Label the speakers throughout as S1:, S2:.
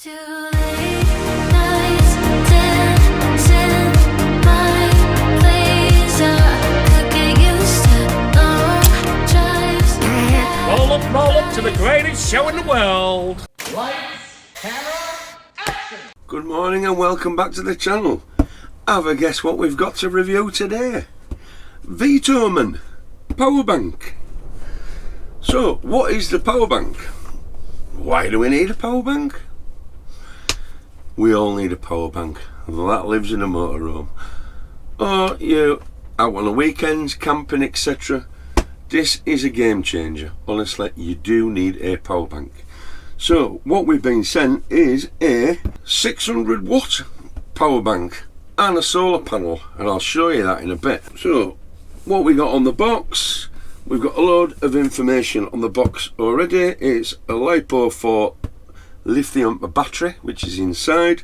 S1: Too late nights dancing my place. I could get used to long drives.
S2: Roll up to the greatest show in the world.
S3: Lights, camera, action!
S4: Good morning and welcome back to the channel. Have a guess what we've got to review today? VTOMAN power bank. So what is the power bank? Why do we need a power bank? We all need a power bank that lives in a motorhome, or you out on the weekends camping, etc. This is a game changer. Honestly, you do need a power bank. So what we've been sent is a 600 watt power bank and a solar panel, and I'll show you that in a bit. So what we got on the box, we've got a load of information on the box already. It's a LiPo 4 lithium battery which is inside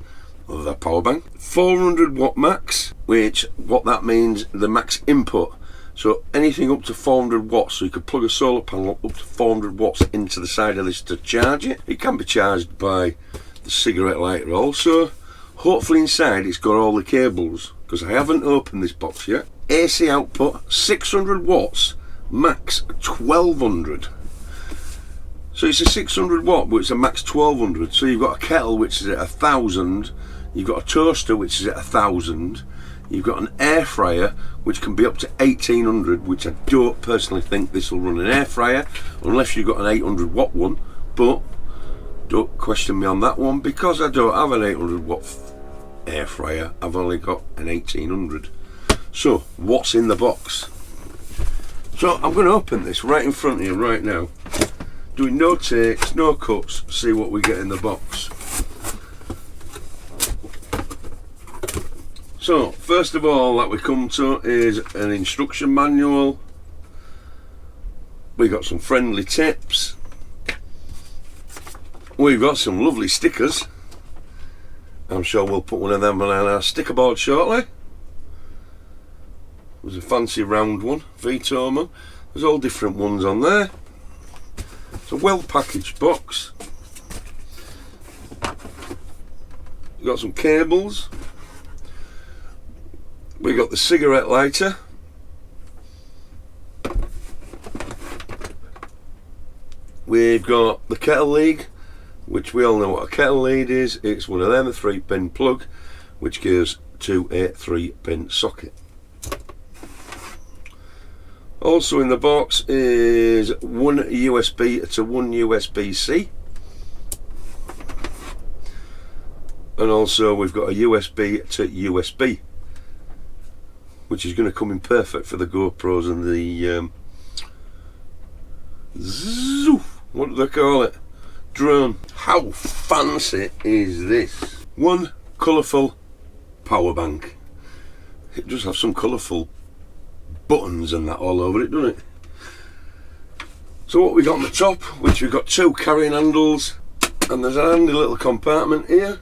S4: of the power bank, 400 watt max, which what that means, the max input. So anything up to 400 watts, so you could plug a solar panel up to 400 watts into the side of this to charge it. It can be charged by the cigarette lighter also. Hopefully inside it's got all the cables, because I haven't opened this box yet. AC output 600 watts, max 1200. So it's a 600 watt, but it's a max 1200. So you've got a kettle which is at 1000, you've got a toaster which is at 1000, you've got an air fryer which can be up to 1800, which I don't personally think this will run an air fryer unless you've got an 800 watt one, but don't question me on that one because I don't have an 800 watt air fryer. I've only got an 1800. So what's in the box? So I'm going to open this right in front of you right now, doing no takes, no cuts, see what we get in the box. So first of all that we come to is an instruction manual. We got some friendly tips. We've got some lovely stickers. I'm sure we'll put one of them on our sticker board shortly. There's a fancy round one, VTOMAN. There's all different ones on there. It's a well packaged box. We've got some cables. We got the cigarette lighter. We've got the kettle lead, which we all know what a kettle lead is. It's one of them, a 3-pin plug, which goes to a 3-pin socket. Also in the box is one USB to one USB-C, and also we've got a USB to USB, which is going to come in perfect for the GoPros and the what do they call it? Drone. How fancy is this? One colourful power bank. It does have some colourful buttons and that all over it, doesn't it? So what we got on the top, which we've got 2 carrying handles, and there's a handy little compartment here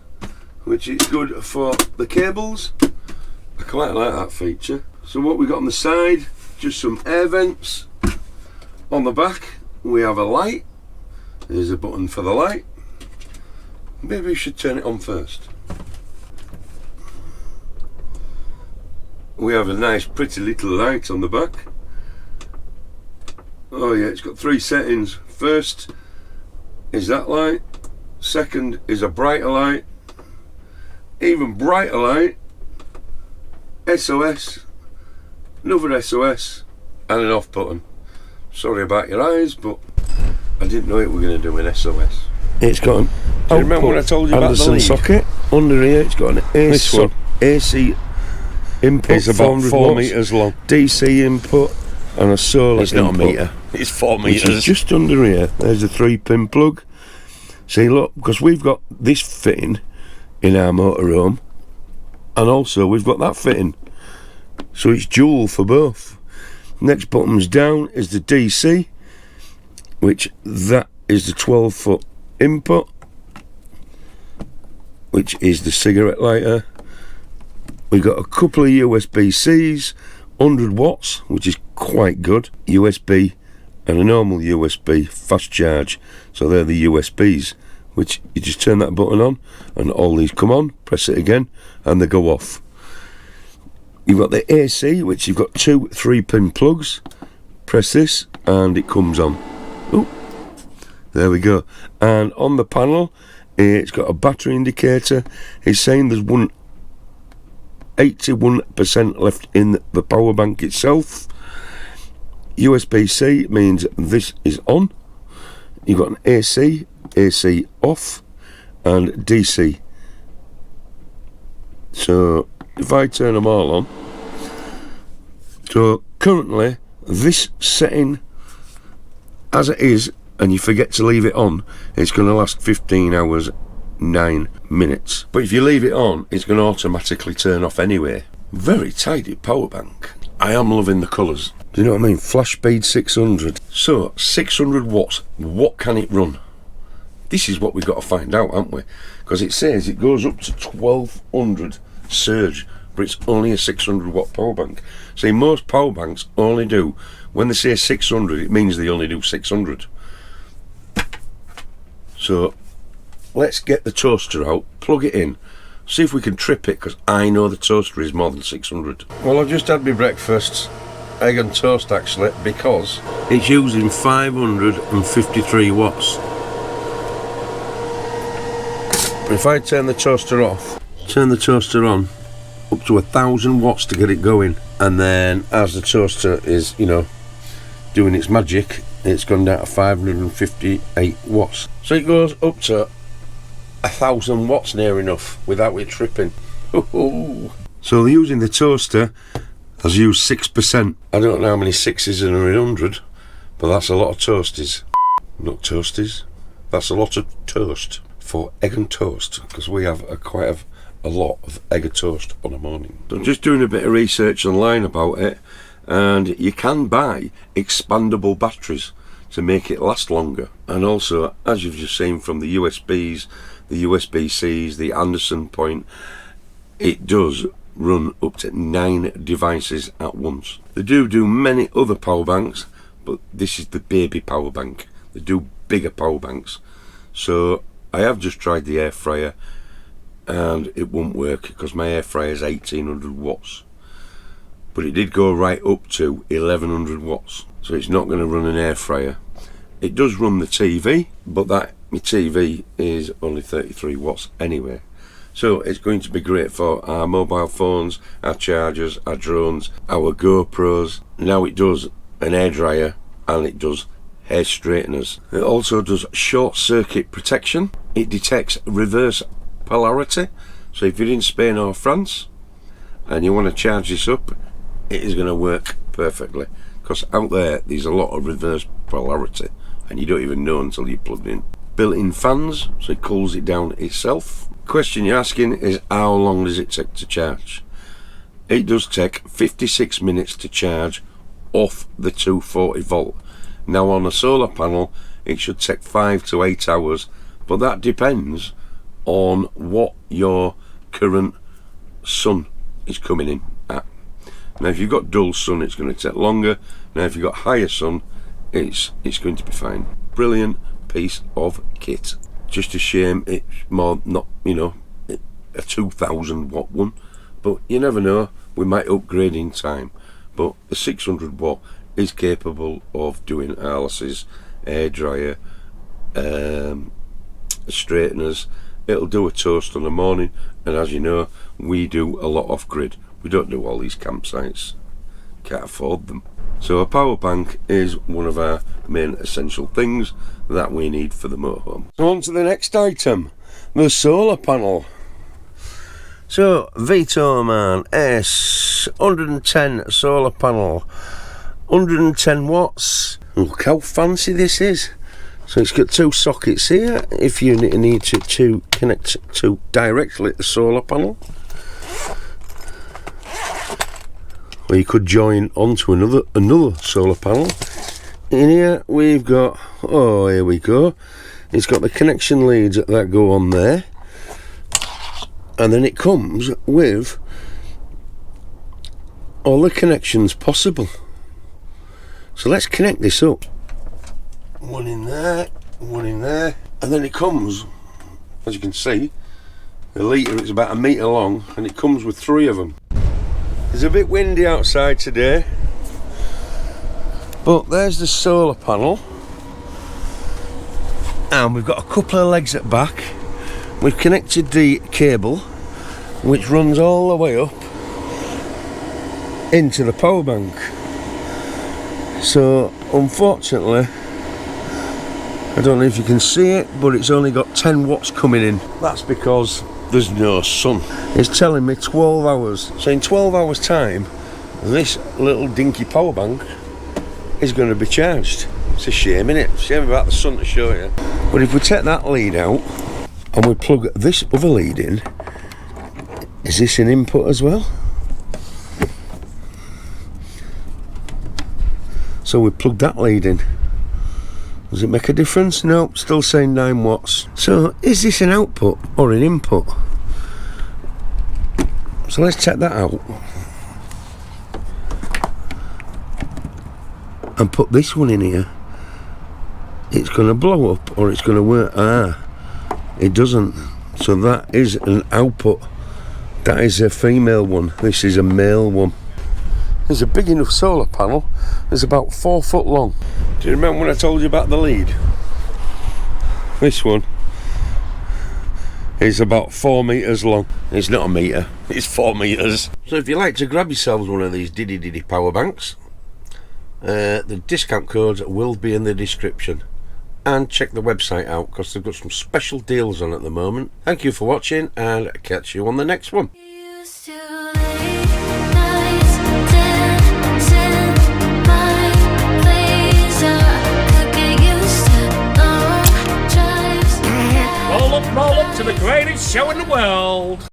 S4: which is good for the cables. I quite like that feature. So what we got on the side, just some air vents. On the back we have a light. There's a button for the light. Maybe we should turn it on first. We have a nice pretty little light on the back. Oh yeah, it's got 3 settings. First is that light, second is a brighter light, even brighter light, SOS, another SOS, and an off button. Sorry about your eyes, but I didn't know it were going to do an SOS. It's got an do you remember when I told you about the lead? Socket under here. It's got an AC input. It's about 4 meters long. DC input and a solar input. It's not a meter. It's 4 meters. Which is just under here. There's a 3-pin plug. See, look, because we've got this fitting in our motorhome, and also we've got that fitting, so it's dual for both. Next bottom's down is the DC, which that is the 12-foot input, which is the cigarette lighter. We've got a couple of USB-Cs, 100 watts, which is quite good, USB, and a normal USB fast charge. So they're the USBs which you just turn that button on and all these come on, press it again and they go off. You've got the AC, which you've got 2 3-pin plugs. Press this and it comes on. Oh, there we go. And on the panel it's got a battery indicator. It's saying there's 81% left in the power bank itself. USB-C means this is on. You've got an AC off, and DC. So if I turn them all on, so currently this setting as it is, and you forget to leave it on, it's going to last 15 hours 9 minutes. But if you leave it on, it's going to automatically turn off anyway. Very tidy power bank. I am loving the colours. Do you know what I mean? FlashSpeed 600. So 600 watts. What can it run? This is what we've got to find out, haven't we? Because it says it goes up to 1200 surge, but it's only a 600 watt power bank. See, most power banks only do, when they say 600, it means they only do 600. So let's get the toaster out, plug it in, see if we can trip it, because I know the toaster is more than 600. Well, I've just had my breakfast, egg and toast actually, because it's using 553 watts. But if I turn the toaster off, turn the toaster on, up to 1000 watts to get it going, and then as the toaster is, you know, doing its magic, it's gone down to 558 watts. So it goes up to 1000 watts near enough without it tripping. So using the toaster has used 6%. I don't know how many 6s in 100, but that's a lot of toasties. Not toasties, that's a lot of toast for egg and toast, because we have quite a lot of egg and toast on a morning. So I'm just doing a bit of research online about it, and you can buy expandable batteries to make it last longer. And also, as you've just seen from the USBs, the USB-Cs, the Anderson point, it does run up to 9 devices at once. They do many other power banks, but this is the baby power bank. They do bigger power banks. So I have just tried the air fryer and it won't work because my air fryer is 1800 watts, but it did go right up to 1100 watts, so it's not going to run an air fryer. It does run the TV, but that my TV is only 33 watts anyway, so it's going to be great for our mobile phones, our chargers, our drones, our GoPros. Now it does an air dryer and it does hair straighteners. It also does short circuit protection. It detects reverse polarity, so if you're in Spain or France and you want to charge this up, it is going to work perfectly, because out there's a lot of reverse polarity and you don't even know until you plug it in. Built-in fans, so it cools it down itself. Question you're asking is, how long does it take to charge? It does take 56 minutes to charge off the 240 volt. Now on a solar panel it should take 5 to 8 hours, but that depends on what your current sun is coming in at. Now if you've got dull sun, it's going to take longer. Now if you've got higher sun, it's going to be fine. Brilliant piece of kit. Just a shame it's more not, you know, a 2000 watt one, but you never know, we might upgrade in time. But the 600 watt is capable of doing analysis, air dryer, straighteners. It'll do a toast on the morning, and as you know, we do a lot off grid. We don't do all these campsites, can't afford them. So a power bank is one of our main essential things that we need for the motorhome. So on to the next item, the solar panel. So VTOMAN S 110 solar panel, 110 watts. Look how fancy this is. So it's got 2 sockets here if you need to connect to directly the solar panel, or you could join onto another solar panel. In here we've got, oh here we go, it's got the connection leads that go on there, and then it comes with all the connections possible. So let's connect this up. One in there, and then it comes as you can see. The litre is about 1 metre long and it comes with 3 of them. It's a bit windy outside today, but there's the solar panel, and we've got a couple of legs at back. We've connected the cable which runs all the way up into the power bank. So unfortunately, I don't know if you can see it, but it's only got 10 watts coming in. That's because there's no sun. It's telling me 12 hours. So in 12 hours time, this little dinky power bank is going to be charged. It's a shame, innit? Shame about the sun to show you. But if we take that lead out and we plug this other lead in, is this an input as well? So we plug that lead in. Does it make a difference? No, still saying 9 watts. So is this an output or an input? So let's check that out and put this one in here. It's going to blow up or it's going to work. Ah, it doesn't. So that is an output. That is a female one. This is a male one. There's a big enough solar panel. It's about 4 foot long. Do you remember when I told you about the lead? This one is about 4 metres long. It's not a metre, it's 4 metres. So if you like to grab yourselves one of these diddy power banks, the discount codes will be in the description. And check the website out because they've got some special deals on at the moment. Thank you for watching and catch you on the next one.
S1: Used to late nights dancing my place. I could get used to long drives.
S2: Roll up to the greatest show in the world.